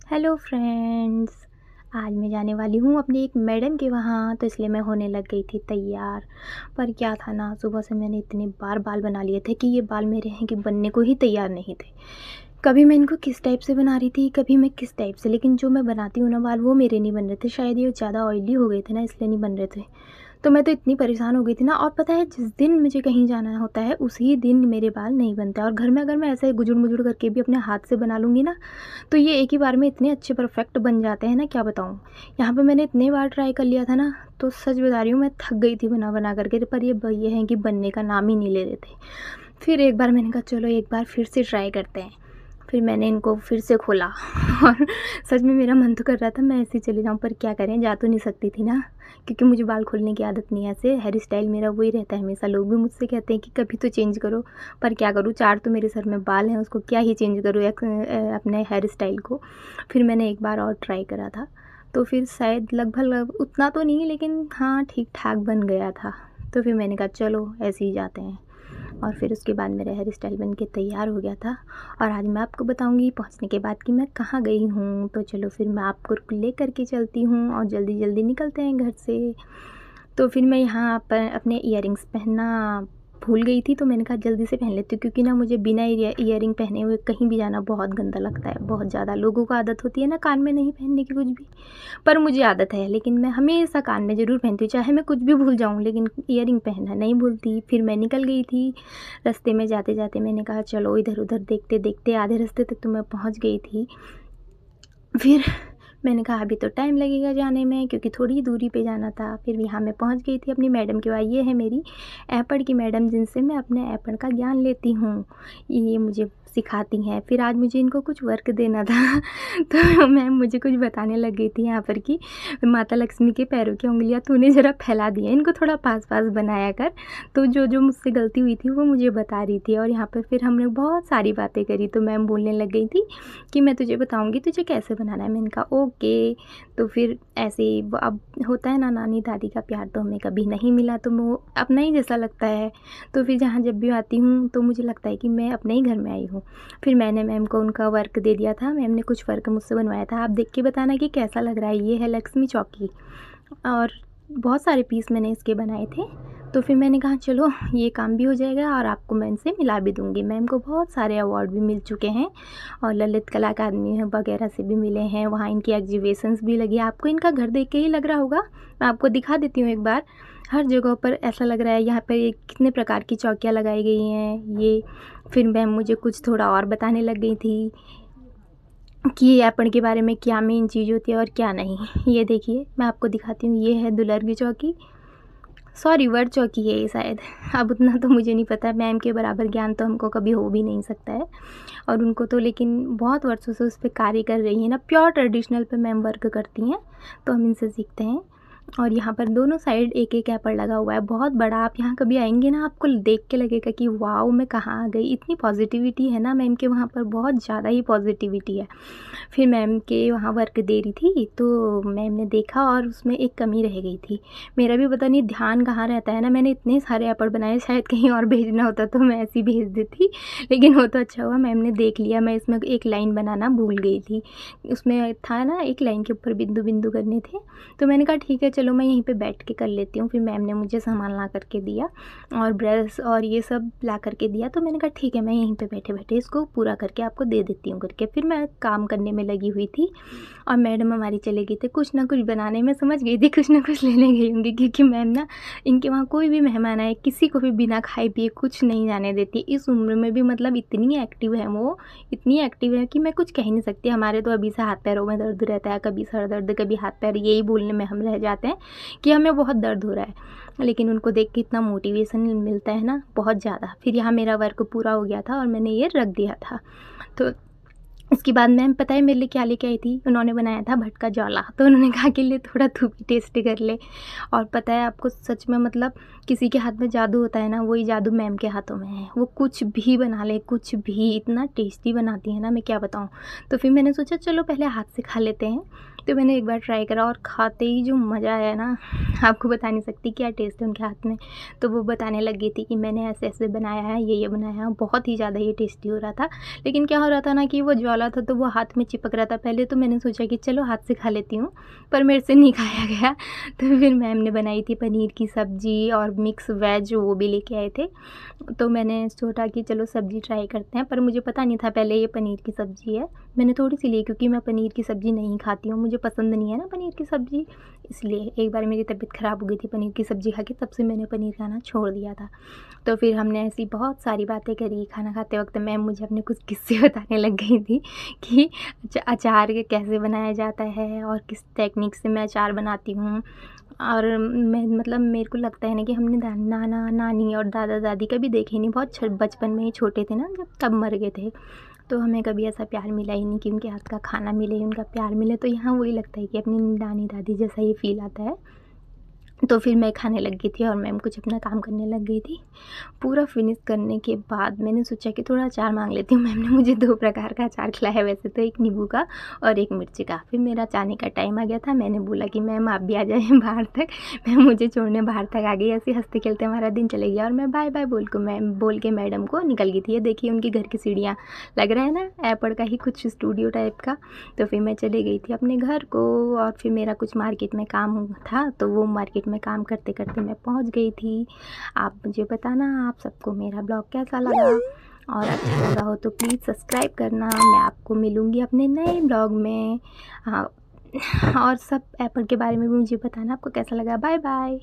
Hello friends. आज मैं जाने वाली हूँ अपनी एक मैडम के वहाँ, तो इसलिए मैं होने लग गई थी तैयार। पर क्या था ना, सुबह से मैंने इतने बार बाल बना लिए थे कि ये बाल मेरे हैं कि बनने को ही तैयार नहीं थे। कभी मैं इनको किस टाइप से बना रही थी, कभी मैं किस टाइप से, लेकिन जो मैं बनाती हूँ ना बाल, वो मेरे नहीं बन रहे थे। शायद ये ज़्यादा ऑयली हो गए थे ना, इसलिए नहीं बन रहे थे। तो मैं तो इतनी परेशान हो गई थी ना। और पता है, जिस दिन मुझे कहीं जाना होता है उसी दिन मेरे बाल नहीं बनते। और घर में अगर मैं ऐसे गुजुड़ मुजुड़ करके भी अपने हाथ से बना लूँगी ना, तो ये एक ही बार में इतने अच्छे परफेक्ट बन जाते हैं ना, क्या बताऊँ। यहाँ पे मैंने इतने बार ट्राई कर लिया था ना, तो सच बता रही हूँ, मैं थक गई थी बना बना करके। पर ये है कि बनने का नाम ही नहीं ले रहे थे। फिर एक बार मैंने कहा चलो एक बार फिर से ट्राई करते हैं। फिर मैंने इनको फिर से खोला और सच में मेरा मन तो कर रहा था मैं ऐसे ही चली जाऊँ, पर क्या करें, जा तो नहीं सकती थी ना, क्योंकि मुझे बाल खोलने की आदत नहीं है। ऐसे हेयर स्टाइल मेरा वही रहता है हमेशा। लोग भी मुझसे कहते हैं कि कभी तो चेंज करो, पर क्या करूँ, 4 तो मेरे सर में बाल हैं, उसको क्या ही चेंज करूँ अपने हेयर स्टाइल को। फिर मैंने एक बार और ट्राई करा था, तो फिर शायद लगभग उतना तो नहीं, लेकिन हाँ ठीक ठाक बन गया था। तो फिर मैंने कहा चलो ऐसे ही जाते हैं। और फिर उसके बाद मेरा हेयर स्टाइल बन के तैयार हो गया था। और आज मैं आपको बताऊंगी पहुंचने के बाद कि मैं कहाँ गई हूँ। तो चलो फिर मैं आपको ले करके चलती हूँ और जल्दी जल्दी निकलते हैं घर से। तो फिर मैं यहाँ पर अपने इयररिंग्स पहनना भूल गई थी, तो मैंने कहा जल्दी से पहन लेती हूँ, क्योंकि ना मुझे बिना इयररिंग पहने हुए कहीं भी जाना बहुत गंदा लगता है। बहुत ज़्यादा लोगों को आदत होती है ना कान में नहीं पहनने की कुछ भी, पर मुझे आदत है। लेकिन मैं हमेशा कान में ज़रूर पहनती हूँ, चाहे मैं कुछ भी भूल जाऊँ, लेकिन इयररिंग पहनना नहीं भूलती। फिर मैं निकल गई थी। रास्ते में जाते जाते मैंने कहा चलो इधर उधर देखते देखते आधे रास्ते तक तो मैं पहुँच गई थी। फिर मैंने कहा अभी तो टाइम लगेगा जाने में, क्योंकि थोड़ी ही दूरी पे जाना था। फिर यहाँ मैं पहुँच गई थी अपनी मैडम के वहाँ। ये है मेरी ऐपड़ की मैडम, जिनसे मैं अपने ऐपड़ का ज्ञान लेती हूँ। ये मुझे सिखाती हैं। फिर आज मुझे इनको कुछ वर्क देना था तो मैम मुझे कुछ बताने लग गई थी यहाँ पर कि माता लक्ष्मी के पैरों की उंगलियाँ तूने ज़रा फैला दी हैं, इनको थोड़ा पास पास बनाया कर। तो जो जो मुझसे गलती हुई थी वो मुझे बता रही थी। और यहाँ पर फिर हमने बहुत सारी बातें करी। तो मैम बोलने लग गई थी कि मैं तुझे बताऊँगी तुझे कैसे बनाना है। मैंने कहा ओके। तो फिर ऐसे ही अब होता है ना, नानी दादी का प्यार तो हमें कभी नहीं मिला, तो वो अपना ही जैसा लगता है। तो फिर जहाँ जब भी आती हूँ तो मुझे लगता है कि मैं अपने ही घर में आई हूँ। फिर मैंने मैम को उनका वर्क दे दिया था। मैम ने कुछ वर्क मुझसे बनवाया था, आप देख के बताना कि कैसा लग रहा है। ये है लक्ष्मी चौकी, और बहुत सारे पीस मैंने इसके बनाए थे। तो फिर मैंने कहा चलो ये काम भी हो जाएगा और आपको मैं इनसे मिला भी दूँगी। मैम को बहुत सारे अवार्ड भी मिल चुके हैं, और ललित कला अकादमी वगैरह से भी मिले हैं। वहाँ इनकी एग्जीबिशंस भी लगी है। आपको इनका घर देख के ही लग रहा होगा, मैं आपको दिखा देती हूँ एक बार। हर जगह पर ऐसा लग रहा है यहाँ पर ये कितने प्रकार की चौकियाँ लगाई गई हैं ये। फिर मैम मुझे कुछ थोड़ा और बताने लग गई थी कि ऐपण के बारे में क्या मेन चीज़ होती है और क्या नहीं। ये देखिए मैं आपको दिखाती हूँ, ये है दुलर की चौकी, सॉरी वर चौकी है ये शायद। अब उतना तो मुझे नहीं पता, मैम के बराबर ज्ञान तो हमको कभी हो भी नहीं सकता है। और उनको तो लेकिन बहुत वर्षों से उस पर कार्य कर रही हैं ना, प्योर ट्रेडिशनल पे मैम वर्क करती हैं, तो हम इनसे सीखते हैं। और यहाँ पर दोनों साइड एक एक ऐपल लगा हुआ है, बहुत बड़ा। आप यहाँ कभी आएंगे ना, आपको देख के लगेगा कि वाओ मैं कहाँ आ गई। इतनी पॉजिटिविटी है ना मैम के वहाँ पर, बहुत ज़्यादा ही पॉजिटिविटी है। फिर मैम के वहाँ वर्क दे रही थी, तो मैम ने देखा और उसमें एक कमी रह गई थी। मेरा भी पता नहीं ध्यान कहाँ रहता है ना, मैंने इतने सारे ऐपल बनाए, शायद कहीं और भेजना होता तो मैं ऐसे ही भेज देती, लेकिन वो तो अच्छा हुआ मैम ने देख लिया। मैं इसमें एक लाइन बनाना भूल गई थी, उसमें था ना एक लाइन के ऊपर बिंदु बिंदु करने थे। तो मैंने कहा ठीक है चलो मैं यहीं पे बैठ के कर लेती हूँ। फिर मैम ने मुझे सामान ला करके दिया और ब्रश और ये सब ला करके दिया। तो मैंने कहा ठीक है मैं यहीं पे बैठे बैठे इसको पूरा करके आपको दे देती हूँ करके। फिर मैं काम करने में लगी हुई थी और मैडम हमारी चली गई थी कुछ ना कुछ बनाने में। समझ गई थी कुछ ना कुछ लेने गई होंगी, क्योंकि मैम ना इनके वहाँ कोई भी मेहमान आए किसी को भी बिना खाए पिए कुछ नहीं जाने देती। इस उम्र में भी मतलब इतनी एक्टिव है वो, इतनी एक्टिव है कि मैं कुछ कह ही नहीं सकती। हमारे तो अभी से हाथ पैरों में दर्द रहता है, कभी सर दर्द कभी हाथ पैर, यही बोलने में हम रह जाते हैं कि हमें बहुत दर्द हो रहा है। लेकिन उनको देख के इतना मोटिवेशन मिलता है ना, बहुत ज़्यादा। फिर यहाँ मेरा वर्क पूरा हो गया था और मैंने ये रख दिया था। तो इसके बाद मैम पता है मेरे लिए क्या लेके आई थी, उन्होंने बनाया था भटका ज्वाला। तो उन्होंने कहा कि ले थोड़ा तू भी टेस्ट कर ले। और पता है आपको सच में, मतलब किसी के हाथ में जादू होता है ना, वही जादू मैम के हाथों में है। वो कुछ भी बना ले, कुछ भी इतना टेस्टी बनाती है ना, मैं क्या बताऊँ। तो फिर मैंने सोचा चलो पहले हाथ से खा लेते हैं। तो मैंने एक बार ट्राई करा और खाते ही जो मज़ा आया ना, आपको बता नहीं सकती क्या टेस्ट है उनके हाथ में। तो वो बताने लग गई थी कि मैंने ऐसे-ऐसे बनाया है, ये बनाया है, बहुत ही ज़्यादा ये टेस्टी हो रहा था। लेकिन क्या हो रहा था ना कि वो ज्वाला था तो वो हाथ में चिपक रहा था। पहले तो मैंने सोचा कि चलो हाथ से खा लेती हूँ, पर मेरे से नहीं खाया गया। तो फिर मैम ने बनाई थी पनीर की सब्ज़ी और मिक्स वेज वो भी लेके आए थे। तो मैंने सोचा कि चलो सब्ज़ी ट्राई करते हैं, पर मुझे पता नहीं था पहले ये पनीर की सब्ज़ी है। मैंने थोड़ी-सी ली क्योंकि मैं पनीर की सब्ज़ी नहीं खाती हूँ, मुझे पसंद नहीं है ना पनीर की सब्ज़ी, इसलिए। एक बार मेरी तबीयत ख़राब हो गई थी पनीर की सब्ज़ी खा के, तब से मैंने पनीर खाना छोड़ दिया था। तो फिर हमने ऐसी बहुत सारी बातें करी, खाना खाते वक़्त मैम मुझे अपने कुछ किस्से बताने लग गई थी कि अचार कैसे बनाया जाता है और किस टेक्निक से मैं अचार बनाती हूँ। और मैं मतलब मेरे को लगता है ना कि हमने नाना, नानी और दादा-दादी कभी देखे नहीं, बहुत बचपन में ही छोटे थे ना जब, तब मर गए थे। तो हमें कभी ऐसा प्यार मिला ही नहीं कि उनके हाथ का खाना मिले, उनका प्यार मिले। तो यहाँ वही लगता है कि अपनी नानी-दादी जैसा ही फ़ील आता है। तो फिर मैं खाने लग गई थी और मैम कुछ अपना काम करने लग गई थी। पूरा फिनिश करने के बाद मैंने सोचा कि थोड़ा अचार माँग लेती हूँ। मैम ने मुझे 2 प्रकार का अचार खिलाया वैसे तो, एक नींबू का और एक मिर्ची का। फिर मेरा जाने का टाइम आ गया था, मैंने बोला कि मैम आप भी आ जाएँ बाहर तक। मैम मुझे छोड़ने बाहर तक आ गई। ऐसे हँसते-खेलते हमारा दिन चले गया और मैं बाय-बाय बोल के मैडम को निकल गई थी। ये देखिए उनके घर की सीढ़ियाँ, लग रहा है ना एयरपोर्ट का ही कुछ स्टूडियो टाइप का। तो फिर मैं चली गई थी अपने घर को और फिर मेरा कुछ मार्केट में काम था, तो वो मार्केट में काम करते-करते मैं पहुँच गई थी। आप मुझे बताना आप सबको मेरा ब्लॉग कैसा लगा, और अच्छा लगा हो तो प्लीज़ सब्सक्राइब करना। मैं आपको मिलूँगी अपने नए ब्लॉग में। हाँ, और सब एप्पल के बारे में भी मुझे बताना आपको कैसा लगा। Bye bye.